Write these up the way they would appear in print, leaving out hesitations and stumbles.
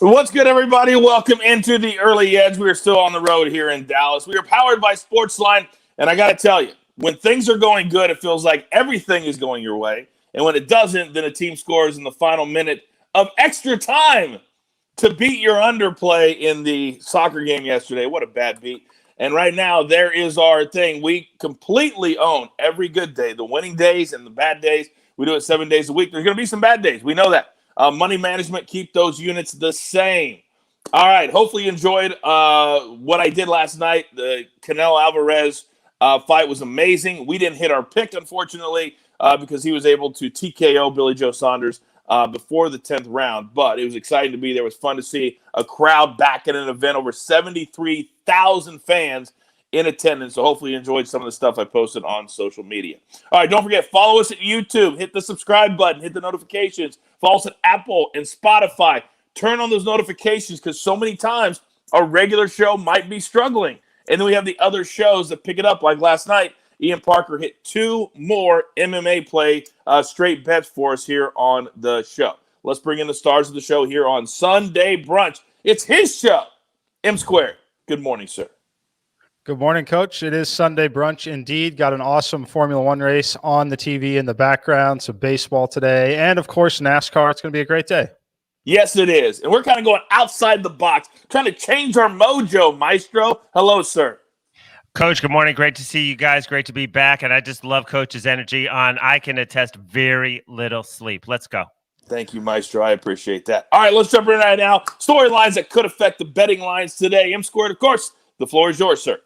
What's good, everybody? Welcome into the Early Edge. We are still on the road here in Dallas. We are powered by SportsLine, and I got to tell you, when things are going good, it feels like everything is going your way. And when it doesn't, then a team scores in the final minute of extra time to beat your underplay in the soccer game yesterday. What a bad beat. And right now, there is our thing. We completely own every good day, the winning days and the bad days. We do it 7 days a week. There's going to be some bad days. We know that. Money management, keep those units the same. All right. Hopefully you enjoyed what I did last night. The Canelo Alvarez fight was amazing. We didn't hit our pick, unfortunately, because he was able to TKO Billy Joe Saunders before the 10th round. But it was exciting to be there. It was fun to see a crowd back at an event, over 73,000 fans in attendance. So hopefully you enjoyed some of the stuff I posted on social media. All right, don't forget, follow us at YouTube. Hit the subscribe button. Hit the notifications. Follow us at Apple and Spotify. Turn on those notifications because so many times our regular show might be struggling. And then we have the other shows that pick it up, like last night. Ian Parker hit 2 more MMA play straight bets for us here on the show. Let's bring in the stars of the show here on Sunday Brunch. It's his show. M Squared. Good morning, sir. Good morning, Coach. It is Sunday Brunch indeed. Got an awesome Formula One race on the TV in the background, some baseball today, and, of course, NASCAR. It's going to be a great day. Yes, it is. And we're kind of going outside the box, trying to change our mojo, Maestro. Hello, sir. Coach, good morning. Great to see you guys. Great to be back. And I just love Coach's energy on, I can attest, very little sleep. Let's go. Thank you, Maestro. I appreciate that. All right, let's jump in right now. Storylines that could affect the betting lines today. M Squared, of course, the floor is yours, sir.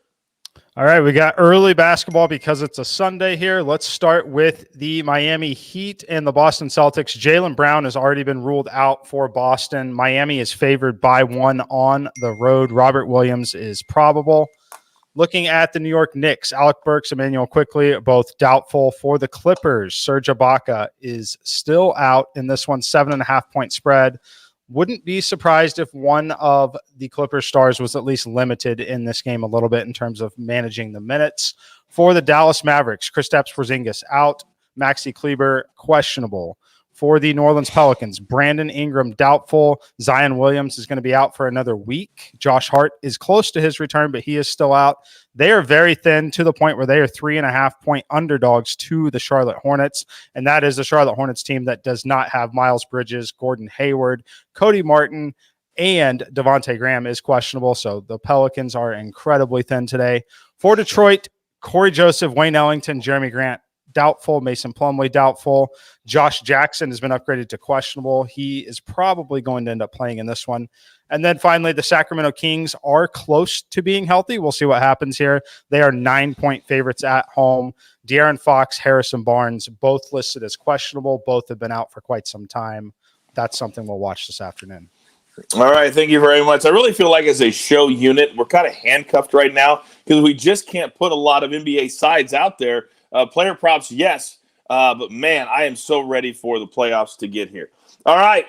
All right, we got early basketball because it's a Sunday here. Let's start with the Miami Heat and the Boston Celtics. Jaylen Brown has already been ruled out for Boston. Miami is favored by 1 on the road. Robert Williams is probable. Looking at the New York Knicks, Alec Burks, Emmanuel Quickley are both doubtful. For the Clippers, Serge Ibaka is still out in this one, 7.5-point spread. Wouldn't be surprised if one of the Clippers stars was at least limited in this game a little bit in terms of managing the minutes. For the Dallas Mavericks, Kristaps Porzingis out, Maxi Kleber questionable. For the New Orleans Pelicans, Brandon Ingram doubtful. Zion Williams is going to be out for another week. Josh Hart is close to his return, but he is still out. They are very thin to the point where they are 3.5-point underdogs to the Charlotte Hornets, and that is the Charlotte Hornets team that does not have Miles Bridges, Gordon Hayward, Cody Martin, and Devontae Graham is questionable, so the Pelicans are incredibly thin today. For Detroit, Corey Joseph, Wayne Ellington, Jeremy Grant, doubtful. Mason Plumlee, doubtful. Josh Jackson has been upgraded to questionable. He is probably going to end up playing in this one. And then finally, the Sacramento Kings are close to being healthy. We'll see what happens here. They are 9-point favorites at home. De'Aaron Fox, Harrison Barnes, both listed as questionable. Both have been out for quite some time. That's something we'll watch this afternoon. All right, thank you very much. I really feel like as a show unit, we're kind of handcuffed right now because we just can't put a lot of NBA sides out there. Player props, yes. But, man, I am so ready for the playoffs to get here. All right,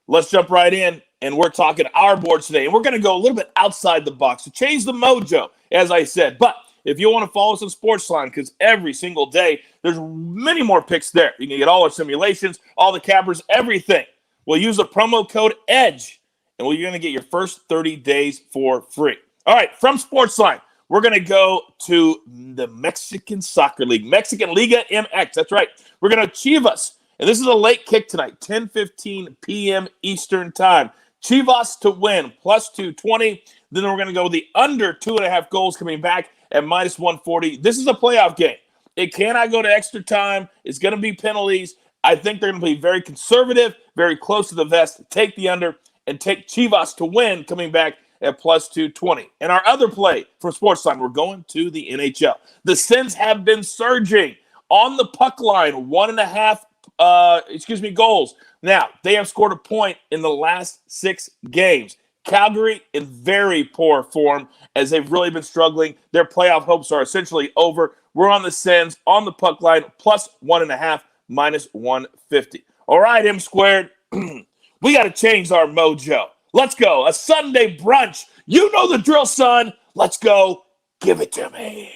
let's jump right in, and we're talking our boards today. And we're going to go a little bit outside the box to change the mojo, as I said. But if you want to follow us on SportsLine, because every single day there's many more picks there. You can get all our simulations, all the cappers, everything. We'll use the promo code EDGE, and you're going to get your first 30 days for free. All right, from SportsLine. We're going to go to the Mexican Soccer League, Mexican Liga MX. That's right. We're going to Chivas. And this is a late kick tonight, 10:15 p.m. Eastern time. Chivas to win, plus 220. Then we're going to go with the under 2.5 goals coming back at minus 140. This is a playoff game. It cannot go to extra time. It's going to be penalties. I think they're going to be very conservative, very close to the vest. Take the under and take Chivas to win coming back at plus 220. And our other play for SportsLine, we're going to the NHL. The Sens have been surging on the puck line, 1.5 goals. Now, they have scored a point in the last 6 games. Calgary in very poor form as they've really been struggling. Their playoff hopes are essentially over. We're on the Sens on the puck line, plus 1.5, minus 150. All right, M Squared, we got to change our mojo. Let's go. A Sunday brunch. You know the drill, son. Let's go. Give it to me.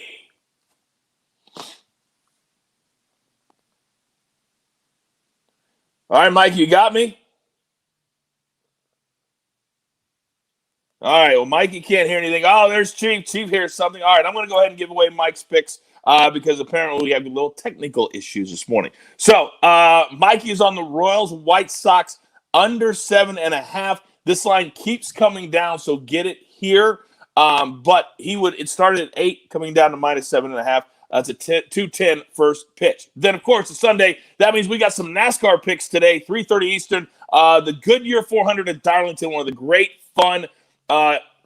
All right, Mike, you got me? All right. Well, Mikey can't hear anything. Oh, there's Chief. Chief hears something. All right. I'm going to go ahead and give away Mike's picks because apparently we have little technical issues this morning. So Mikey is on the Royals White Sox under 7.5. This line keeps coming down, so get it here. But it started at 8, coming down to minus 7.5. It's a 2:10 first pitch. Then, of course, it's Sunday. That means we got some NASCAR picks today, 3:30 Eastern. The Goodyear 400 at Darlington, one of the great, fun,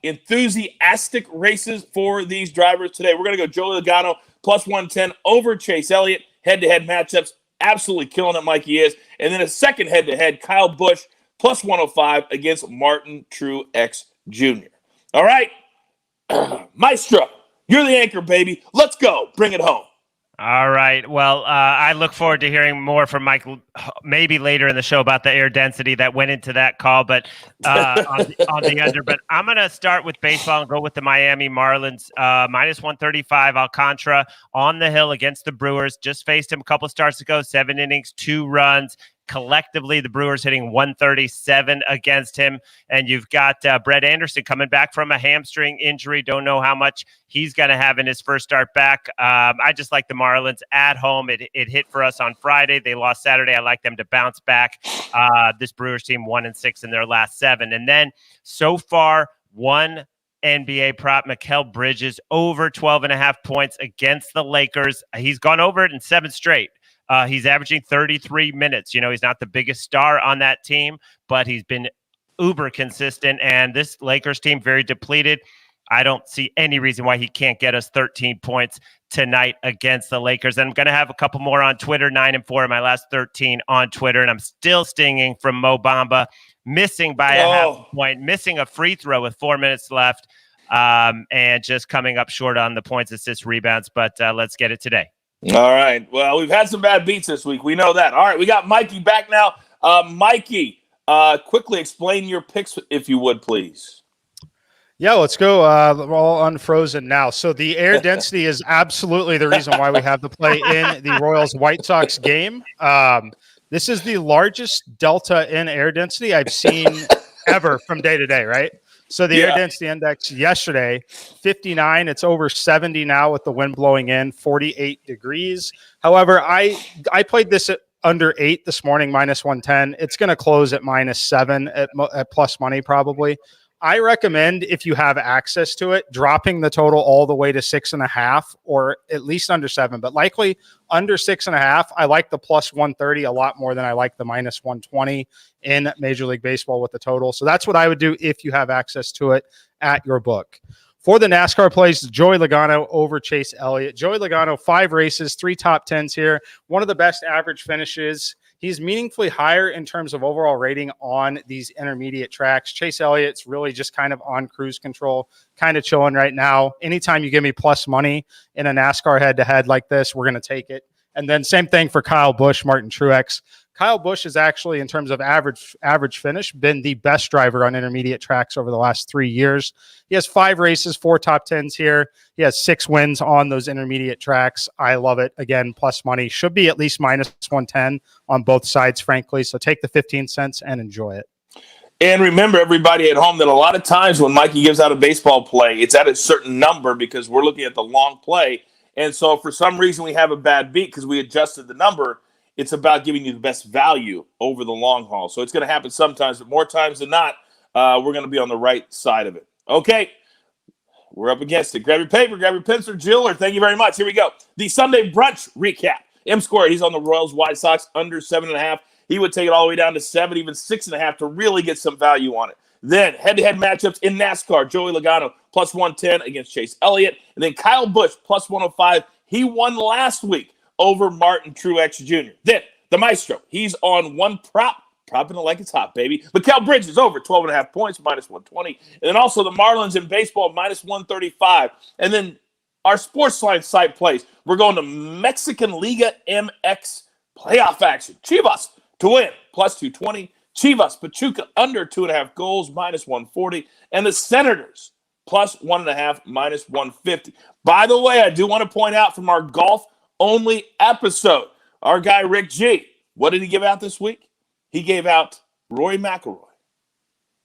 enthusiastic races for these drivers today. We're going to go Joey Logano plus 110 over Chase Elliott. Head-to-head matchups, absolutely killing it, Mikey is. And then a second head-to-head, Kyle Busch plus 105 against Martin Truex Jr. All right, Maestro, you're the anchor, baby. Let's go. Bring it home. All right. Well, I look forward to hearing more from Mike maybe later in the show about the air density that went into that call, but on the under. But I'm going to start with baseball and go with the Miami Marlins. Minus 135, Alcantara on the hill against the Brewers. Just faced him a couple starts ago, 7 innings, 2 runs. Collectively, the Brewers hitting 137 against him. And you've got Brett Anderson coming back from a hamstring injury. Don't know how much he's going to have in his first start back. I just like the Marlins at home. It hit for us on Friday. They lost Saturday. I like them to bounce back. This Brewers team 1-6 in their last 7. And then so far, one NBA prop, Mikal Bridges, over 12.5 points against the Lakers. He's gone over it in 7 straight. He's averaging 33 minutes. You know, he's not the biggest star on that team, but he's been uber consistent. And this Lakers team, very depleted. I don't see any reason why he can't get us 13 points tonight against the Lakers. And I'm going to have a couple more on Twitter, 9-4 of my last 13 on Twitter. And I'm still stinging from Mo Bamba, missing by a half point, missing a free throw with 4 minutes left, and just coming up short on the points, assists, rebounds. But let's get it today. All right. Well, we've had some bad beats this week. We know that. All right. We got Mikey back now. Mikey, quickly explain your picks, if you would, please. Yeah, let's go. We're all unfrozen now. So the air density is absolutely the reason why we have to play in the Royals White Sox game. This is the largest delta in air density I've seen ever from day to day, right? So the air density index yesterday, 59. It's over 70 now with the wind blowing in, 48 degrees. However, I played this at under 8 this morning, minus 110. It's going to close at minus 7 at plus money probably. I recommend, if you have access to it, dropping the total all the way to 6.5 or at least under 7, but likely under 6.5. I like the plus 130 a lot more than I like the minus 120 in Major League Baseball with the total. So that's what I would do if you have access to it at your book. For the NASCAR plays, Joey Logano over Chase Elliott. Joey Logano, 5 races, 3 top 10s here. One of the best average finishes. He's meaningfully higher in terms of overall rating on these intermediate tracks. Chase Elliott's really just kind of on cruise control, kind of chilling right now. Anytime you give me plus money in a NASCAR head-to-head like this, we're going to take it. And then same thing for Kyle Busch, Martin Truex. Kyle Busch has actually, in terms of average finish, been the best driver on intermediate tracks over the last 3 years. He has 5 races, 4 top 10s here. He has 6 wins on those intermediate tracks. I love it. Again, plus money. Should be at least minus 110 on both sides, frankly. So take the 15 cents and enjoy it. And remember, everybody at home, that a lot of times when Mikey gives out a baseball play, it's at a certain number because we're looking at the long play. And so for some reason we have a bad beat because we adjusted the number. It's about giving you the best value over the long haul. So it's going to happen sometimes, but more times than not, we're going to be on the right side of it. Okay, we're up against it. Grab your paper, grab your pencil, Jill, or thank you very much. Here we go. The Sunday brunch recap. M-Square, he's on the Royals White Sox under 7.5. He would take it all the way down to 7, even 6.5 to really get some value on it. Then head-to-head matchups in NASCAR. Joey Logano plus 110 against Chase Elliott. And then Kyle Busch plus 105. He won last week over Martin Truex Jr. Then the Maestro, he's on one prop, propping it like it's hot, baby. Mikal Bridges over 12.5 points, minus 120. And then also the Marlins in baseball, minus 135. And then our SportsLine site plays. We're going to Mexican Liga MX playoff action. Chivas to win, plus 220. Chivas, Pachuca under 2.5 goals, minus 140. And the Senators, plus 1.5, minus 150. By the way, I do want to point out from our golf-only episode, our guy Rick G, what did he give out this week? He gave out Rory McIlroy,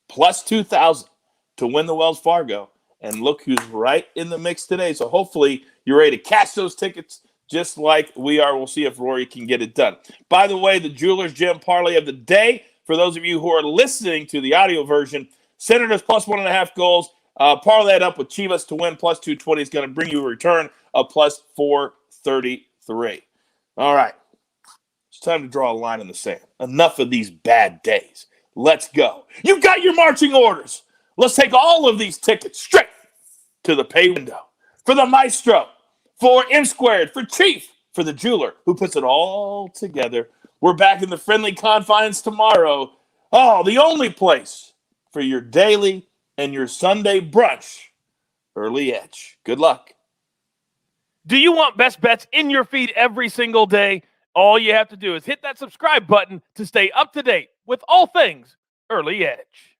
plus 2,000 to win the Wells Fargo. And look who's right in the mix today. So hopefully you're ready to cash those tickets just like we are. We'll see if Rory can get it done. By the way, the Jewelers Gym parlay of the day, for those of you who are listening to the audio version, Senators plus 1.5 goals. Parlay that up with Chivas to win plus 220 is going to bring you a return of plus 433. All right. It's time to draw a line in the sand. Enough of these bad days. Let's go. You got your marching orders. Let's take all of these tickets straight to the pay window. For the maestro, for M Squared, for Chief, for the jeweler who puts it all together. We're back in the friendly confines tomorrow. Oh, the only place for your daily and your Sunday brunch. Early Edge. Good luck. Do you want best bets in your feed every single day? All you have to do is hit that subscribe button to stay up to date with all things Early Edge.